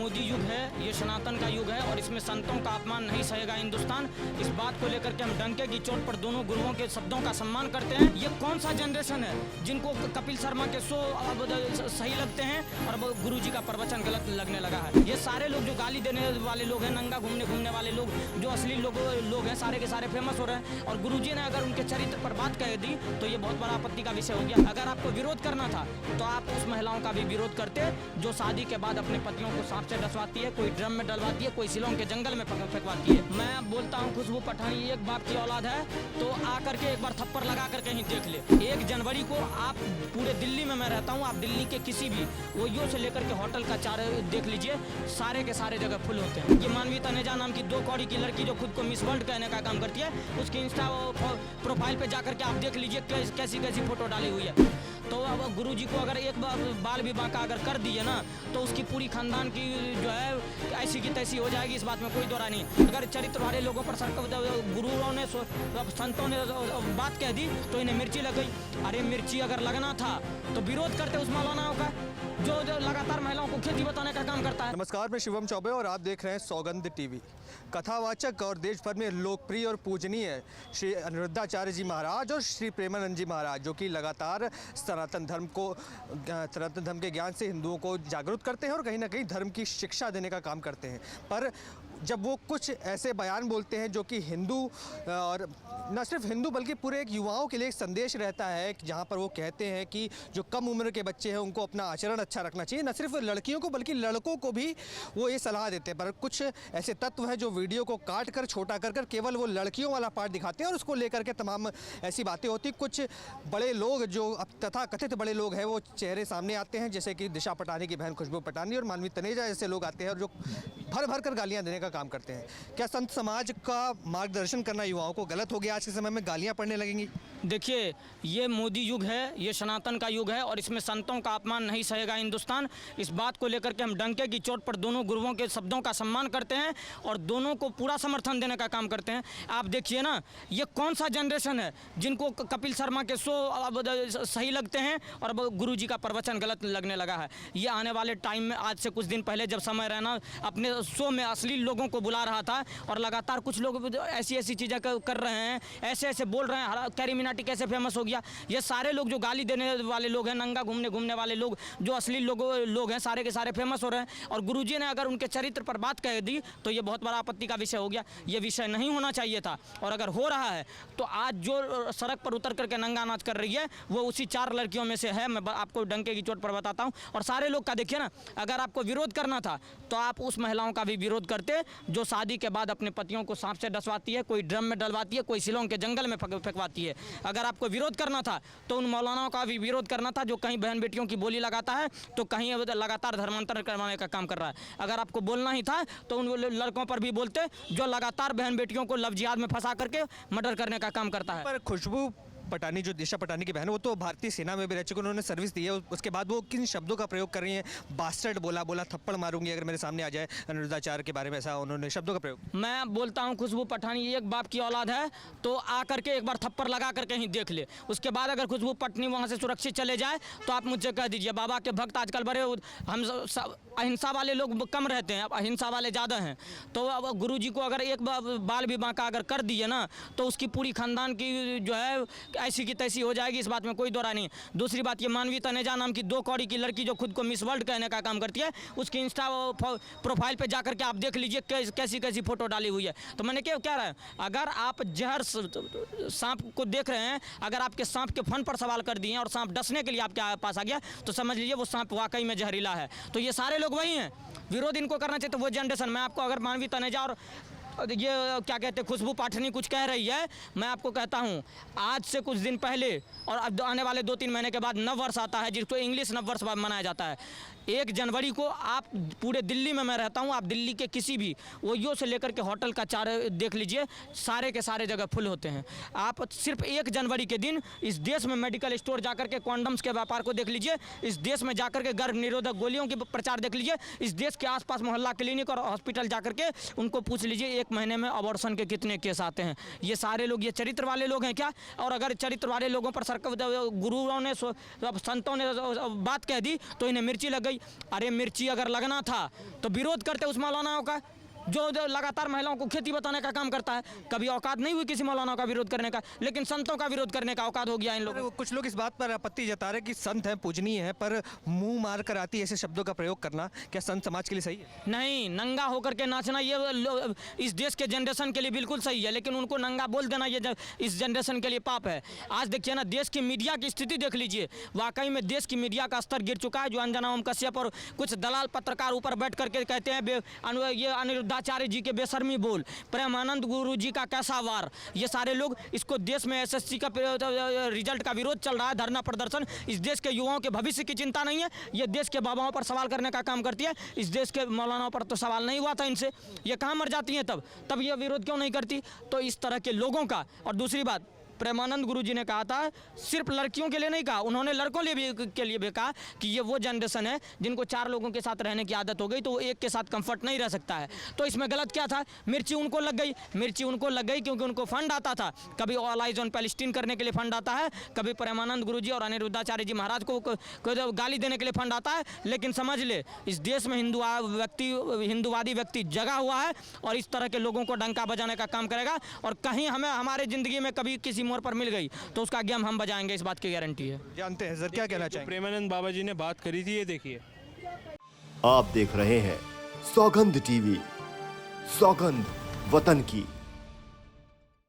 मोदी युग है, ये सनातन का युग है और इसमें संतों का अपमान नहीं सहेगा हिंदुस्तान। इस बात को लेकर के हम डंके की चोट पर दोनों गुरुओं के शब्दों का सम्मान करते हैं। ये कौन सा जनरेशन है जिनको कपिल शर्मा के शो अब सही लगते हैं और अब गुरु जी का प्रवचन गलत लगने लगा है। ये सारे लोग जो गाली देने वाले लोग हैं, नंगा घूमने वाले लोग, जो असली लोग हैं, सारे के सारे फेमस हो रहे हैं। और गुरु जी ने अगर उनके चरित्र पर बात कह दी तो ये बहुत बड़ा आपत्ति का विषय हो गया। अगर आपको विरोध करना था तो आप उस महिलाओं का भी विरोध करते जो शादी के बाद अपने पतियों को सांप से डसवाती है, कोई ड्रम में डलवाती है, कोई शिलोंग के जंगल में फेंकवाती है। मैं बोलता हूँ खुशबू पठानी एक बाप की औलाद है तो आकर के एक बार थप्पड़ लगा करके ही देख ले। 1 जनवरी को आप पूरे दिल्ली में मैं रहता हूँ, आप दिल्ली के किसी भी ओयो से लेकर के होटल का चारे देख लीजिए, सारे के सारे जगह फुल होते हैं। ये मानवी तनेजा नाम की 2 कौड़ी की लड़की जो खुद को मिस वर्ल्ड कहने का काम करती है, उसकी इंस्टा प्रोफाइल पे जाकर के आप देख लीजिए कैसी कैसी फोटो डाली हुई है। तो अब गुरु जी को अगर एक बार बाल विवाह का अगर कर दिए ना तो उसकी पूरी खानदान की जो है ऐसी की तैसी हो जाएगी, इस बात में कोई दोरा नहीं। अगर चरित्र वाले लोगों पर गुरुओं ने संतों ने बात कह दी तो इन्हें मिर्ची लग गई। अरे मिर्ची अगर लगना था तो विरोध करते उस मौलानाओं का जो लगातार महिलाओं को खेती बताने का काम करता है। नमस्कार, मैं शिवम चौबे और आप देख रहे हैं सौगंध टीवी। कथावाचक और देश भर में लोकप्रिय और पूजनीय श्री अनिरुद्धाचार्य जी महाराज और श्री प्रेमानंद जी महाराज, जो कि लगातार सनातन धर्म के ज्ञान से हिंदुओं को जागरूक करते हैं और कहीं ना कहीं धर्म की शिक्षा देने का काम करते हैं। पर जब वो कुछ ऐसे बयान बोलते हैं जो कि हिंदू और न सिर्फ हिंदू बल्कि पूरे एक युवाओं के लिए एक संदेश रहता है, जहाँ पर वो कहते हैं कि जो कम उम्र के बच्चे हैं उनको अपना आचरण अच्छा रखना चाहिए। न सिर्फ लड़कियों को बल्कि लड़कों को भी वो ये सलाह देते हैं। पर कुछ ऐसे तत्व हैं जो वीडियो को काट कर छोटा कर केवल वो लड़कियों वाला पार्ट दिखाते हैं और उसको लेकर के तमाम ऐसी बातें होती। कुछ बड़े लोग जो अब तथा कथित बड़े लोग हैं वो चेहरे सामने आते हैं, जैसे कि दिशा पटानी की बहन खुशबू पटानी और मानवी तनेजा जैसे लोग आते हैं और जो भर कर गालियाँ देने का काम करते हैं। क्या संत समाज का मार्गदर्शन करना युवाओं को गलत हो गया? आज के समय में गालियां पड़ने लगेंगी। देखिए, ये मोदी युग है, ये सनातन का युग है और इसमें संतों का अपमान नहीं सहेगा हिंदुस्तान। इस बात को लेकर के हम डंके की चोट पर दोनों गुरुओं के शब्दों का सम्मान करते हैं और दोनों को पूरा समर्थन देने का काम करते हैं। आप देखिए ना, ये कौन सा जनरेशन है जिनको कपिल शर्मा के शो अब सही लगते हैं और अब गुरु जी का प्रवचन गलत लगने लगा है। ये आने वाले टाइम में, आज से कुछ दिन पहले जब समय रहना अपने शो में असली लोगों को बुला रहा था और लगातार कुछ लोग ऐसी चीज़ें कर रहे हैं, ऐसे बोल रहे हैं। कैरी मिनाटी कैसे फेमस हो गया? ये सारे लोग जो गाली देने वाले लोग हैं, नंगा घूमने वाले लोग, जो असली लोग हैं, सारे के सारे फेमस हो रहे हैं। और गुरुजी ने अगर उनके चरित्र पर बात कह दी तो ये बहुत बड़ा आपत्ति का विषय हो गया। ये विषय नहीं होना चाहिए था और अगर हो रहा है तो आज जो सड़क पर उतर करके नंगा नाच कर रही है वो उसी 4 लड़कियों में से है। मैं आपको डंके की चोट पर बताता हूँ। और सारे लोग का देखिए ना, अगर आपको विरोध करना था तो आप उस महिलाओं का भी विरोध करते जो शादी के बाद अपने पतियों को सांप से डसवाती है, कोई ड्रम में डलवाती है, कोई शिलोंग के जंगल में फेंकवाती है। अगर आपको विरोध करना था तो उन मौलानाओं का भी विरोध करना था जो कहीं बहन बेटियों की बोली लगाता है तो कहीं लगातार धर्मांतरण करवाने का काम कर रहा है। अगर आपको बोलना ही था तो उन लड़कों पर भी बोलते जो लगातार बहन बेटियों को लव जिहाद में फंसा करके मर्डर करने का काम करता है। पर खुशबू पटानी, जो दिशा पटानी की बहन है, वो तो भारतीय सेना में भी रह चुके, उन्होंने सर्विस दी है। उसके बाद वो किन शब्दों का प्रयोग कर रही हैं? बास्टर्ड बोला थप्पड़ मारूंगी अगर मेरे सामने आ जाए अनिरुद्धाचार्य के बारे में, ऐसा उन्होंने शब्दों का प्रयोग। मैं बोलता हूँ खुशबू पठानी एक बाप की औलाद है तो आकर के एक बार थप्पड़ लगा करके ही देख ले। उसके बाद अगर खुशबू पटनी वहाँ से सुरक्षित चले जाए तो आप मुझसे कह दीजिए। बाबा के भक्त आजकल बड़े, हम अहिंसा वाले लोग कम रहते हैं, अब अहिंसा वाले ज़्यादा हैं। तो अब गुरु जी को अगर एक बाल विवाह का अगर कर दिए ना तो उसकी पूरी खानदान की जो है ऐसी की तैसी हो जाएगी, इस बात में कोई दोरा नहीं। दूसरी बात, ये मानवी तनेजा नाम की 2 कौड़ी की लड़की जो खुद को मिस वर्ल्ड कहने का काम करती है, उसकी इंस्टा प्रोफाइल पे जाकर के आप देख लीजिए कैसी फोटो डाली हुई है। तो मैंने क्या कह रहा है, अगर आप जहर सांप को देख रहे हैं, अगर आपके सांप के फन पर सवाल कर दिए हैं और सांप डसने के लिए आपके पास आ गया तो समझ लीजिए वो सांप वाकई में जहरीला है। तो ये सारे लोग वही हैं, विरोध इनको करना चाहिए। तो वो जनरेशन, मैं आपको अगर मानवी तनेजा और ये क्या कहते हैं खुशबू पाठनी कुछ कह रही है, मैं आपको कहता हूँ आज से कुछ दिन पहले और अब आने वाले 2-3 महीने के बाद नव वर्ष आता है जिसको इंग्लिश नव वर्ष मनाया जाता है। 1 जनवरी को आप पूरे दिल्ली में मैं रहता हूँ, आप दिल्ली के किसी भी ओयो से लेकर के होटल का चारे देख लीजिए, सारे के सारे जगह फुल होते हैं। आप सिर्फ 1 जनवरी के दिन इस देश में मेडिकल स्टोर जाकर के कॉन्डम्स के व्यापार को देख लीजिए, इस देश में जाकर के गर्भ निरोधक गोलियों की प्रचार देख लीजिए, इस देश के आसपास मोहल्ला क्लिनिक और हॉस्पिटल जाकर के उनको पूछ लीजिए 1 महीने में अबॉर्शन के कितने केस आते हैं। ये सारे लोग ये चरित्र वाले लोग हैं क्या? और अगर चरित्र वाले लोगों पर गुरुओं ने संतों ने बात कह दी तो इन्हें मिर्ची लग गई। गई। अरे मिर्ची अगर लगना था तो विरोध करते उस मौलानाओं का जो लगातार महिलाओं को खेती बताने का काम करता है। कभी औकात नहीं हुई किसी मौलाना का विरोध करने का, लेकिन संतों का विरोध करने का औकात हो गया इन लोगों को। कुछ लोग इस बात पर आपत्ति जता रहे कि संत हैं, पूजनीय है, पर मुंह मार कर आती ऐसे शब्दों का प्रयोग करना क्या संत समाज के लिए सही है? नहीं, नंगा होकर के नाचना ये इस देश के जनरेशन के लिए बिल्कुल सही है, लेकिन उनको नंगा बोल देना ये इस जनरेशन के लिए पाप है। आज देखिए ना, देश की मीडिया की स्थिति देख लीजिए। वाकई में देश की मीडिया का स्तर गिर चुका है। जो अंजना ओम कश्यप और कुछ दलाल पत्रकार ऊपर बैठ करके कहते हैं ये अनिरुद्धाचार्य जी के बेशर्मी बोल, प्रेमानंद गुरु जी का कैसा वार, ये सारे लोग इसको देश में एसएससी का रिजल्ट का विरोध चल रहा है, धरना प्रदर्शन। इस देश के युवाओं के भविष्य की चिंता नहीं है। ये देश के बाबाओं पर सवाल करने का काम करती है। इस देश के मौलानाओं पर तो सवाल नहीं हुआ था इनसे, ये कहाँ मर जाती हैं तब ये विरोध क्यों नहीं करती? तो इस तरह के लोगों का। और दूसरी बात, प्रेमानंद गुरु जी ने कहा था, सिर्फ लड़कियों के लिए नहीं कहा, उन्होंने लड़कों के लिए भी कहा कि ये वो जनरेशन है जिनको 4 लोगों के साथ रहने की आदत हो गई, तो वो एक के साथ कंफर्ट नहीं रह सकता है। तो इसमें गलत क्या था? मिर्ची उनको लग गई क्योंकि उनको फंड आता था। कभी ऑल आइज ऑन पैलेस्टीन करने के लिए फंड आता है, कभी प्रेमानंद गुरु जी और अनिरुद्धाचार्य जी महाराज को गाली देने के लिए फंड आता है। लेकिन समझ ले, इस देश में हिंदुवादी व्यक्ति जगा हुआ है और इस तरह के लोगों को डंका बजाने का काम करेगा। और कहीं हमें हमारे जिंदगी में कभी किसी मोड़ पर मिल गई तो उसका गेम हम बजाएंगे, इस बात की गारंटी है। जानते हैं सर, क्या कहना चाहेंगे? प्रेमानंद बाबा जी ने बात करी थी, ये देखिए। आप देख रहे हैं सौगंध टीवी, सौगंध वतन की।